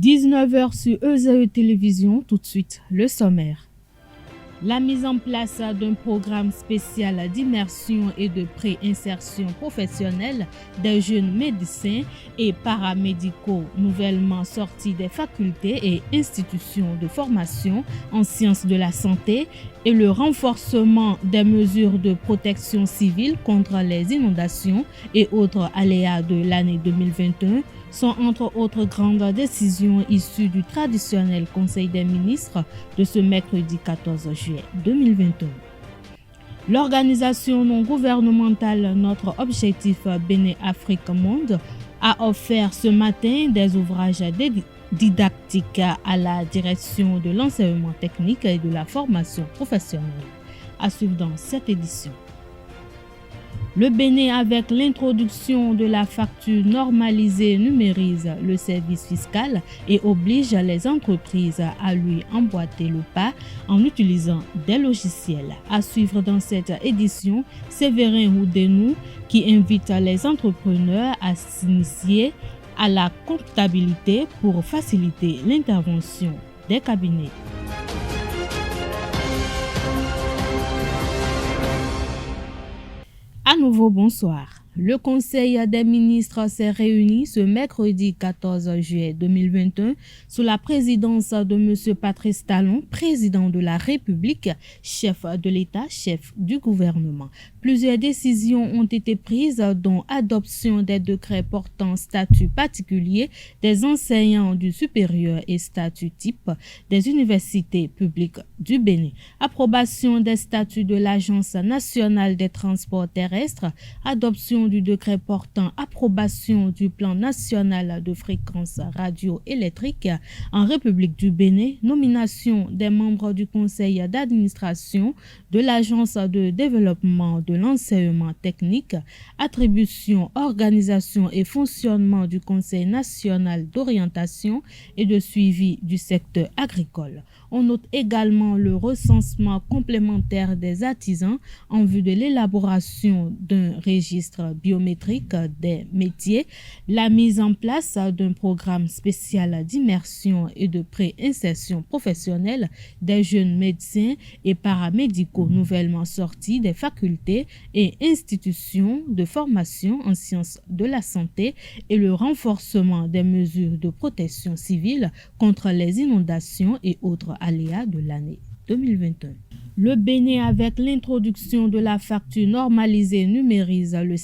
19h sur EZE Télévision, tout de suite, le sommaire. La mise en place d'un programme spécial d'immersion et de pré-insertion professionnelle des jeunes médecins et paramédicaux nouvellement sortis des facultés et institutions de formation en sciences de la santé et le renforcement des mesures de protection civile contre les inondations et autres aléas de l'année 2021 sont entre autres grandes décisions issues du traditionnel Conseil des ministres de ce mercredi 14 juillet 2021. L'organisation non gouvernementale Notre Objectif Bénin Afrique Monde a offert ce matin des ouvrages didactiques à la direction de l'enseignement technique et de la formation professionnelle. À suivre dans cette édition. Le Bénin, avec l'introduction de la facture normalisée, numérise le service fiscal et oblige les entreprises à lui emboîter le pas en utilisant des logiciels. À suivre dans cette édition, Séverin Houdenou qui invite les entrepreneurs à s'initier à la comptabilité pour faciliter l'intervention des cabinets. À nouveau, bonsoir. Le Conseil des ministres s'est réuni ce mercredi 14 juillet 2021 sous la présidence de M. Patrice Talon, président de la République, chef de l'État, chef du gouvernement. Plusieurs décisions ont été prises, dont adoption des décrets portant statut particulier des enseignants du supérieur et statut type des universités publiques du Bénin, approbation des statuts de l'Agence nationale des transports terrestres, adoption du décret portant approbation du plan national de fréquences radioélectriques en République du Bénin, nomination des membres du conseil d'administration de l'Agence de développement de l'enseignement technique, attribution, organisation et fonctionnement du Conseil national d'orientation et de suivi du secteur agricole. On note également le recensement complémentaire des artisans en vue de l'élaboration d'un registre biométrique des métiers, la mise en place d'un programme spécial d'immersion et de pré-insertion professionnelle des jeunes médecins et paramédicaux nouvellement sortis des facultés et institutions de formation en sciences de la santé et le renforcement des mesures de protection civile contre les inondations et autres aléas de l'année 2021. Le Bénin, avec l'introduction de la facture normalisée, numérise le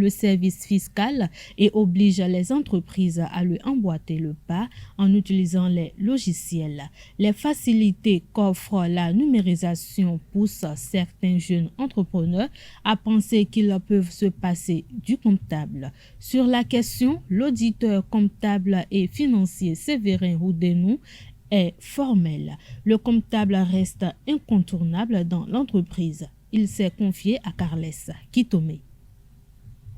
service fiscal et oblige les entreprises à lui emboîter le pas en utilisant les logiciels. Les facilités qu'offre la numérisation poussent certains jeunes entrepreneurs à penser qu'ils peuvent se passer du comptable. Sur la question, l'auditeur comptable et financier Séverin Houdenou est formel. Le comptable reste incontournable dans l'entreprise. Il s'est confié à Carles Kitome.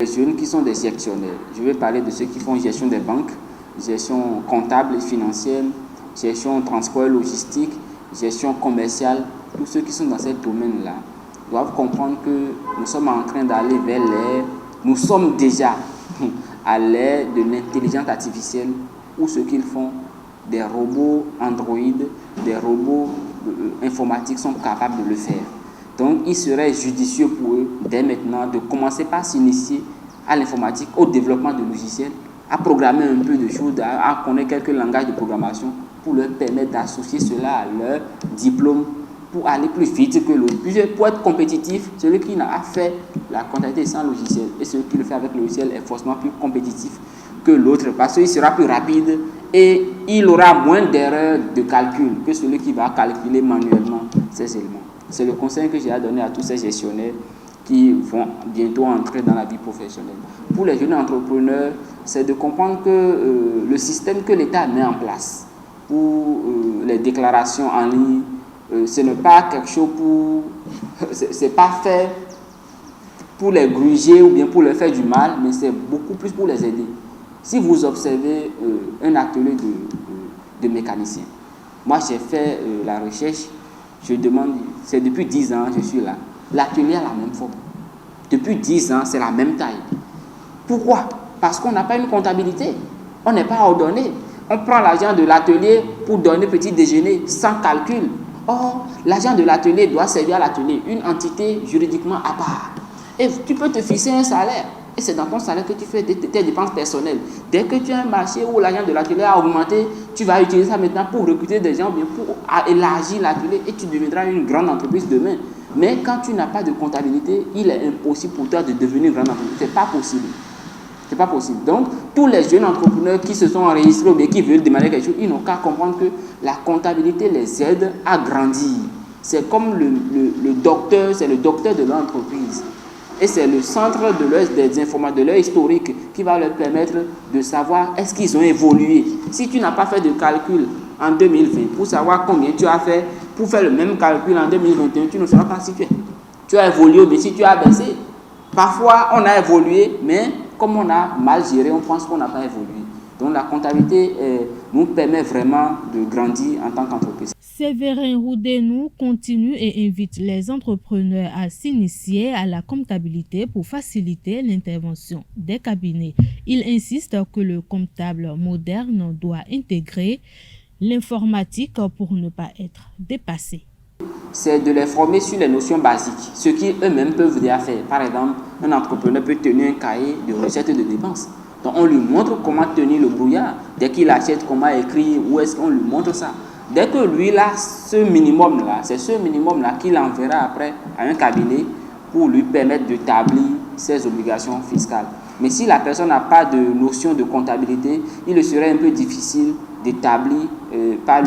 Les jeunes qui sont des gestionnaires, je vais parler de ceux qui font gestion des banques, gestion comptable et financière, gestion transport et logistique, gestion commerciale. Tous ceux qui sont dans ce domaine-là doivent comprendre que nous sommes en train d'aller vers l'ère, nous sommes déjà à l'ère de l'intelligence artificielle où ce qu'ils font, des robots Android, des robots informatiques sont capables de le faire. Donc, il serait judicieux pour eux, dès maintenant, de commencer par s'initier à l'informatique, au développement de logiciels, à programmer un peu de choses, à connaître quelques langages de programmation pour leur permettre d'associer cela à leur diplôme pour aller plus vite que l'autre. Pour être compétitif, celui qui n'a fait la comptabilité sans logiciel et celui qui le fait avec le logiciel est forcément plus compétitif que l'autre parce qu'il sera plus rapide et il aura moins d'erreurs de calcul que celui qui va calculer manuellement ces éléments. C'est le conseil que j'ai à donner à tous ces gestionnaires qui vont bientôt entrer dans la vie professionnelle. Pour les jeunes entrepreneurs, c'est de comprendre que le système que l'État met en place pour les déclarations en ligne, ce n'est pas quelque chose c'est pas fait pour les gruger ou bien pour leur faire du mal, mais c'est beaucoup plus pour les aider. Si vous observez un atelier de mécanicien, moi j'ai fait la recherche, je demande, c'est depuis 10 ans je suis là, l'atelier a la même forme. Depuis 10 ans, c'est la même taille. Pourquoi? Parce qu'on n'a pas une comptabilité, on n'est pas ordonné. On prend l'argent de l'atelier pour donner petit déjeuner sans calcul. Or, l'argent de l'atelier doit servir à l'atelier, une entité juridiquement à part. Et tu peux te fixer un salaire. Et c'est dans ton salaire que tu fais tes dépenses personnelles. Dès que tu as un marché où l'argent de l'atelier a augmenté, tu vas utiliser ça maintenant pour recruter des gens, bien pour élargir l'atelier et tu deviendras une grande entreprise demain. Mais quand tu n'as pas de comptabilité, il est impossible pour toi de devenir une grande entreprise. Ce n'est pas possible. C'est pas possible. Donc, tous les jeunes entrepreneurs qui se sont enregistrés ou bien qui veulent démarrer quelque chose, ils n'ont qu'à comprendre que la comptabilité les aide à grandir. C'est comme le docteur, c'est le docteur de l'entreprise. Et c'est le centre des informations, de leur historique qui va leur permettre de savoir est-ce qu'ils ont évolué. Si tu n'as pas fait de calcul en 2020 pour savoir combien tu as fait, pour faire le même calcul en 2021, tu ne sauras pas si tu as évolué ou si tu as baissé. Parfois, on a évolué, mais comme on a mal géré, on pense qu'on n'a pas évolué. Donc la comptabilité nous permet vraiment de grandir en tant qu'entreprise. Séverin Roudenou continue et invite les entrepreneurs à s'initier à la comptabilité pour faciliter l'intervention des cabinets. Il insiste que le comptable moderne doit intégrer l'informatique pour ne pas être dépassé. C'est de les former sur les notions basiques, ce qu'ils eux-mêmes peuvent déjà faire. Par exemple, un entrepreneur peut tenir un cahier de recettes et de dépenses. Donc on lui montre comment tenir le brouillard. Dès qu'il achète, comment écrire, où est-ce qu'on lui montre ça. Dès que lui, là, ce minimum-là, c'est ce minimum-là qu'il enverra après à un cabinet pour lui permettre d'établir ses obligations fiscales. Mais si la personne n'a pas de notion de comptabilité, il serait un peu difficile d'établir par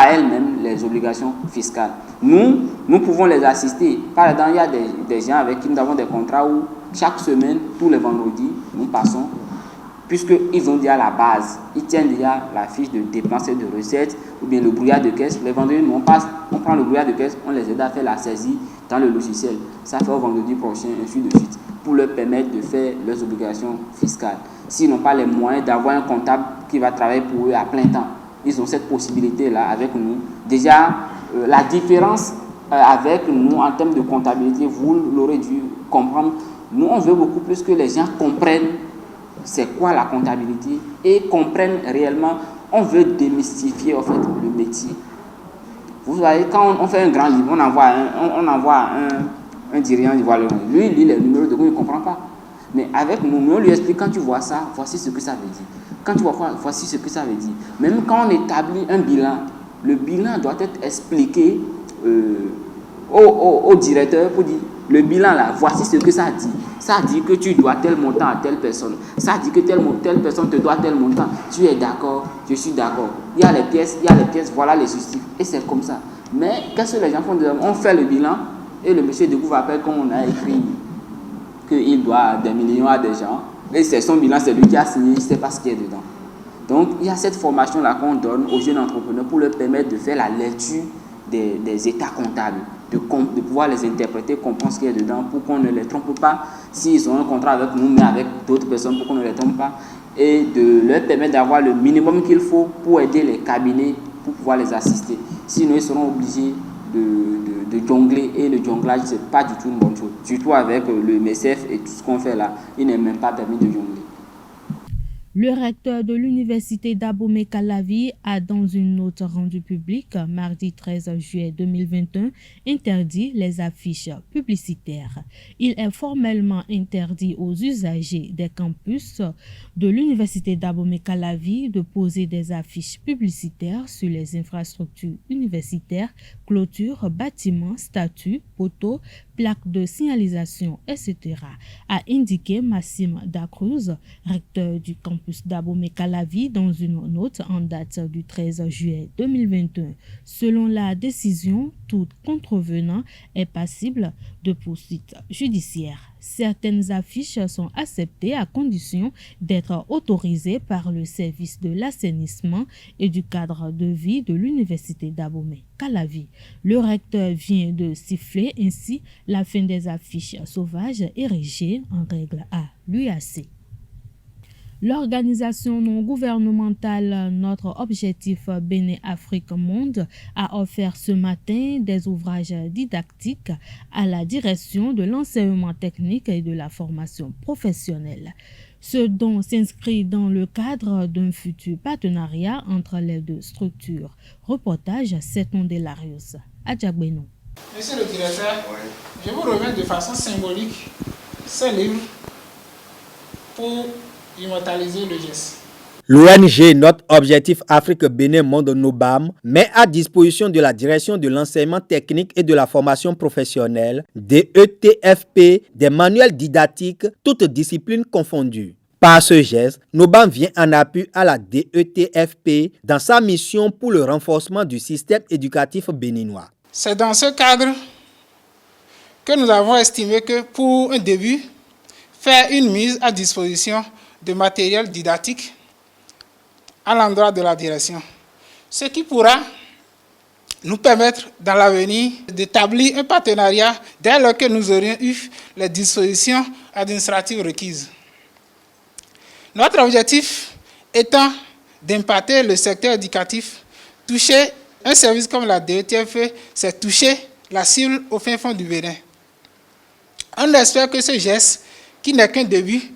elle-même les obligations fiscales. Nous pouvons les assister. Par exemple, il y a des gens avec qui nous avons des contrats où chaque semaine, tous les vendredis, nous passons, puisqu'ils ont déjà la base, ils tiennent déjà la fiche de dépenses et de recettes, ou bien le brouillard de caisse. Les vendredis, on prend le brouillard de caisse, on les aide à faire la saisie dans le logiciel. Ça fait au vendredi prochain, ainsi de suite, pour leur permettre de faire leurs obligations fiscales. S'ils n'ont pas les moyens d'avoir un comptable qui va travailler pour eux à plein temps, ils ont cette possibilité-là avec nous. Déjà, la différence avec nous en termes de comptabilité, vous l'aurez dû comprendre. Nous, on veut beaucoup plus que les gens comprennent c'est quoi la comptabilité et comprennent réellement. On veut démystifier en fait le métier. Vous voyez, quand on fait un grand livre, on envoie un dirigeant, lui, il lit les numéros de compte, il ne comprend pas. Mais avec nous, on lui explique, quand tu vois ça, voici ce que ça veut dire. Quand tu vois ça, voici ce que ça veut dire. Même quand on établit un bilan, le bilan doit être expliqué au directeur pour dire, le bilan là, voici ce que ça dit. Ça dit que tu dois tel montant à telle personne. Ça dit que telle personne te doit tel montant. Tu es d'accord, je suis d'accord. Il y a les pièces, voilà les justifs. Et c'est comme ça. Mais qu'est-ce que les gens font? On fait le bilan et le monsieur découvre après qu'on a écrit qu'il doit des millions à des gens. Et c'est son bilan, c'est lui qui a signé, il ne sait pas ce qu'il y a dedans. Donc, il y a cette formation-là qu'on donne aux jeunes entrepreneurs pour leur permettre de faire la lecture des états comptables, de pouvoir les interpréter, comprendre ce qu'il y a dedans pour qu'on ne les trompe pas s'ils ont un contrat avec nous, mais avec d'autres personnes pour qu'on ne les trompe pas, et de leur permettre d'avoir le minimum qu'il faut pour aider les cabinets, pour pouvoir les assister. Sinon, ils seront obligés de jongler, et le jonglage, ce n'est pas du tout une bonne chose. Surtout avec le MECEF et tout ce qu'on fait là, il n'est même pas permis de jongler. Le recteur de l'université d'Abomey-Calavi a, dans une note rendue publique mardi 13 juillet 2021, interdit les affiches publicitaires. Il est formellement interdit aux usagers des campus de l'université d'Abomey-Calavi de poser des affiches publicitaires sur les infrastructures universitaires, clôtures, bâtiments, statues, poteaux, plaques de signalisation, etc., a indiqué Massime Dacruz, recteur du campus d'Abomey-Calavi, dans une note en date du 13 juillet 2021. Selon la décision, tout contrevenant est passible de poursuites judiciaires. Certaines affiches sont acceptées à condition d'être autorisées par le service de l'assainissement et du cadre de vie de l'université d'Abomey-Calavi. Le recteur vient de siffler ainsi la fin des affiches sauvages érigées en règle à l'UAC. L'organisation non gouvernementale Notre Objectif Bénin Afrique Monde a offert ce matin des ouvrages didactiques à la direction de l'enseignement technique et de la formation professionnelle. Ce don s'inscrit dans le cadre d'un futur partenariat entre les deux structures. Reportage Seton Delarius, Adjabeno. Monsieur le directeur, je vous remets de façon symbolique ce livre pour immortaliser le geste. L'ONG Notre Objectif Afrique Bénin Monde NOBAM met à disposition de la direction de l'enseignement technique et de la formation professionnelle, DETFP, des manuels didactiques, toutes disciplines confondues. Par ce geste, NOBAM vient en appui à la DETFP dans sa mission pour le renforcement du système éducatif béninois. C'est dans ce cadre que nous avons estimé que pour un début, faire une mise à disposition de matériel didactique à l'endroit de la direction, ce qui pourra nous permettre dans l'avenir d'établir un partenariat dès lors que nous aurions eu les dispositions administratives requises. Notre objectif étant d'impacter le secteur éducatif, toucher un service comme la DETFP, c'est toucher la cible au fin fond du Bénin. On espère que ce geste, qui n'est qu'un début,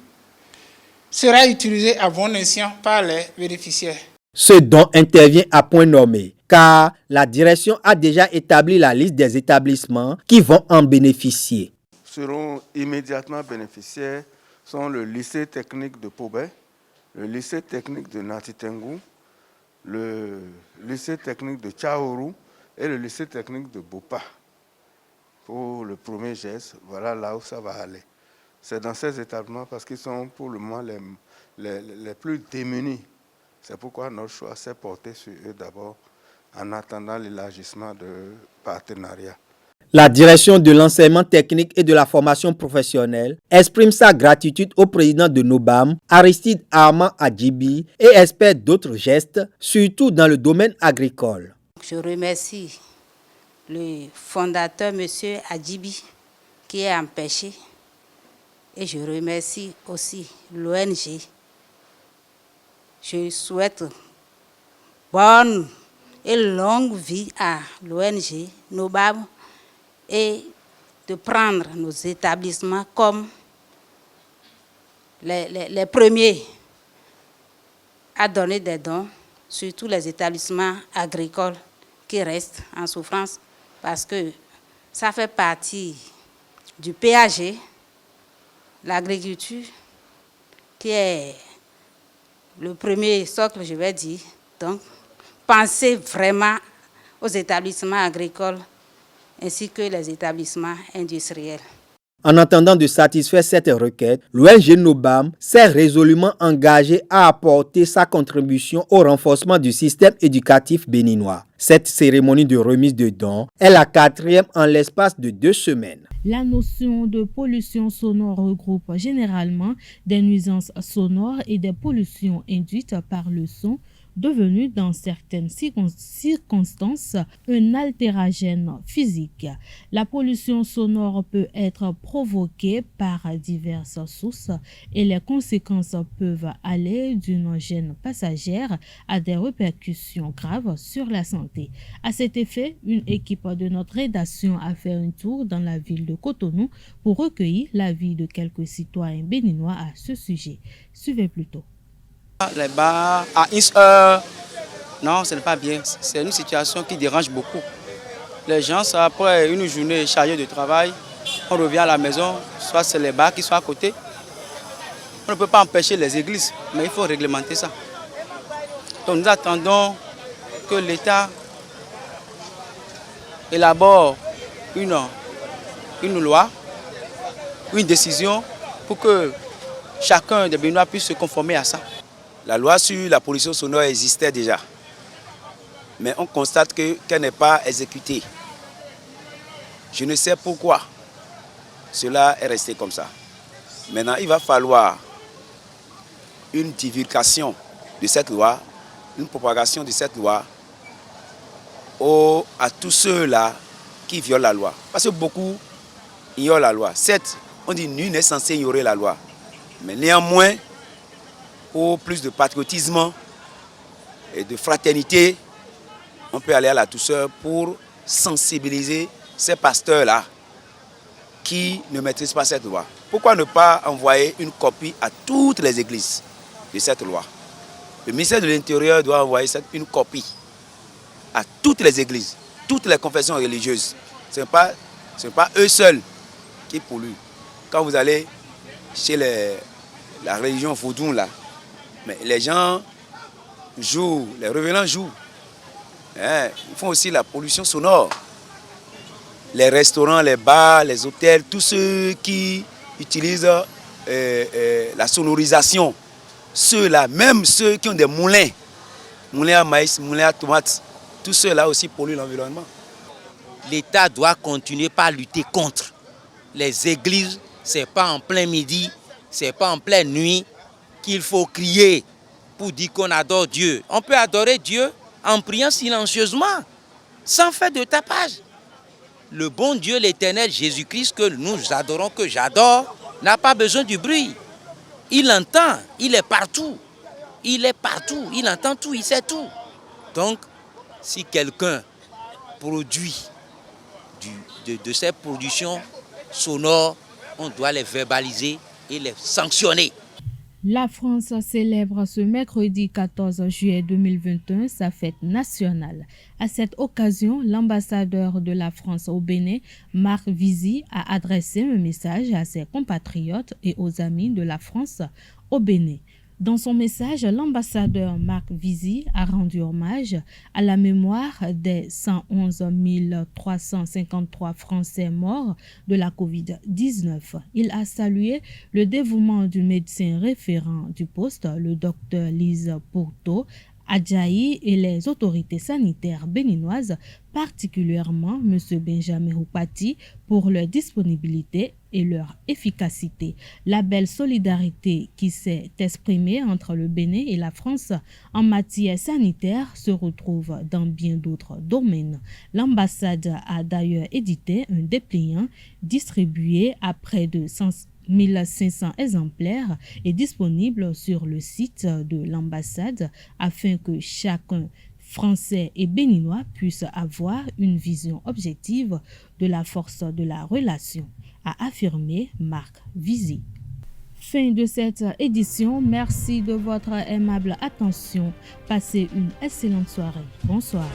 sera utilisé à bon escient par les bénéficiaires. Ce don intervient à point nommé, car la direction a déjà établi la liste des établissements qui vont en bénéficier. Seront immédiatement bénéficiaires sont le lycée technique de Pobé, le lycée technique de Natitengu, le lycée technique de Tchaourou et le lycée technique de Bopa. Pour le premier geste, voilà là où ça va aller. C'est dans ces établissements parce qu'ils sont pour le moment les plus démunis. C'est pourquoi notre choix s'est porté sur eux d'abord en attendant l'élargissement de partenariat. La direction de l'enseignement technique et de la formation professionnelle exprime sa gratitude au président de NOBAM, Aristide Armand Adjibi, et espère d'autres gestes, surtout dans le domaine agricole. Je remercie le fondateur, M. Adjibi, qui est empêché. Et je remercie aussi l'ONG. Je souhaite bonne et longue vie à l'ONG NOBAM et de prendre nos établissements comme les premiers à donner des dons, surtout les établissements agricoles qui restent en souffrance parce que ça fait partie du PAG, l'agriculture, qui est le premier socle, je vais dire. Donc, pensez vraiment aux établissements agricoles ainsi que les établissements industriels. En attendant de satisfaire cette requête, l'ONG NOBAM s'est résolument engagée à apporter sa contribution au renforcement du système éducatif béninois. Cette cérémonie de remise de dons est la 4e en l'espace de 2 semaines. La notion de pollution sonore regroupe généralement des nuisances sonores et des pollutions induites par le son, devenu dans certaines circonstances un altéragène physique. La pollution sonore peut être provoquée par diverses sources et les conséquences peuvent aller d'une gêne passagère à des répercussions graves sur la santé. À cet effet, une équipe de notre rédaction a fait un tour dans la ville de Cotonou pour recueillir l'avis de quelques citoyens béninois à ce sujet. Suivez plutôt. Les bars à 1 heure, non, ce n'est pas bien. C'est une situation qui dérange beaucoup. Les gens, après une journée chargée de travail, on revient à la maison, soit c'est les bars qui sont à côté. On ne peut pas empêcher les églises, mais il faut réglementer ça. Donc nous attendons que l'État élabore une loi, une décision pour que chacun des Béninois puisse se conformer à ça. La loi sur la pollution sonore existait déjà, mais on constate qu'elle n'est pas exécutée. Je ne sais pourquoi cela est resté comme ça. Maintenant, il va falloir une divulgation de cette loi, une propagation de cette loi à tous ceux-là qui violent la loi. Parce que beaucoup ignorent la loi. Certes, on dit nul n'est censé ignorer la loi, mais néanmoins, pour plus de patriotisme et de fraternité, on peut aller à la douceur pour sensibiliser ces pasteurs-là qui ne maîtrisent pas cette loi. Pourquoi ne pas envoyer une copie à toutes les églises de cette loi? Le ministère de l'Intérieur doit envoyer une copie à toutes les églises, toutes les confessions religieuses. Ce n'est pas eux seuls qui polluent. Quand vous allez chez la religion vaudou, là, mais les gens jouent, les revenants jouent. Ils font aussi la pollution sonore. Les restaurants, les bars, les hôtels, tous ceux qui utilisent la sonorisation, ceux-là, même ceux qui ont des moulins à maïs, moulins à tomates, tous ceux-là aussi polluent l'environnement. L'État doit continuer par lutter contre. Les églises, ce n'est pas en plein midi, ce n'est pas en pleine nuit qu'il faut crier pour dire qu'on adore Dieu. On peut adorer Dieu en priant silencieusement, sans faire de tapage. Le bon Dieu, l'Éternel Jésus-Christ que nous adorons, que j'adore, n'a pas besoin du bruit. Il entend, il est partout. Il est partout, il entend tout, il sait tout. Donc, si quelqu'un produit de ces productions sonores, on doit les verbaliser et les sanctionner. La France célèbre ce mercredi 14 juillet 2021 sa fête nationale. À cette occasion, l'ambassadeur de la France au Bénin, Marc Vizy, a adressé un message à ses compatriotes et aux amis de la France au Bénin. Dans son message, l'ambassadeur Marc Vizy a rendu hommage à la mémoire des 111 353 Français morts de la COVID-19. Il a salué le dévouement du médecin référent du poste, le docteur Lise Pourto Adjaï, et les autorités sanitaires béninoises, particulièrement M. Benjamin Houpati, pour leur disponibilité et leur efficacité. La belle solidarité qui s'est exprimée entre le Bénin et la France en matière sanitaire se retrouve dans bien d'autres domaines. L'ambassade a d'ailleurs édité un dépliant distribué à près de 1500 exemplaires et disponible sur le site de l'ambassade afin que chacun, Français et Béninois, puisse avoir une vision objective de la force de la relation, a affirmé Marc Vizy. Fin de cette édition. Merci de votre aimable attention. Passez une excellente soirée. Bonsoir.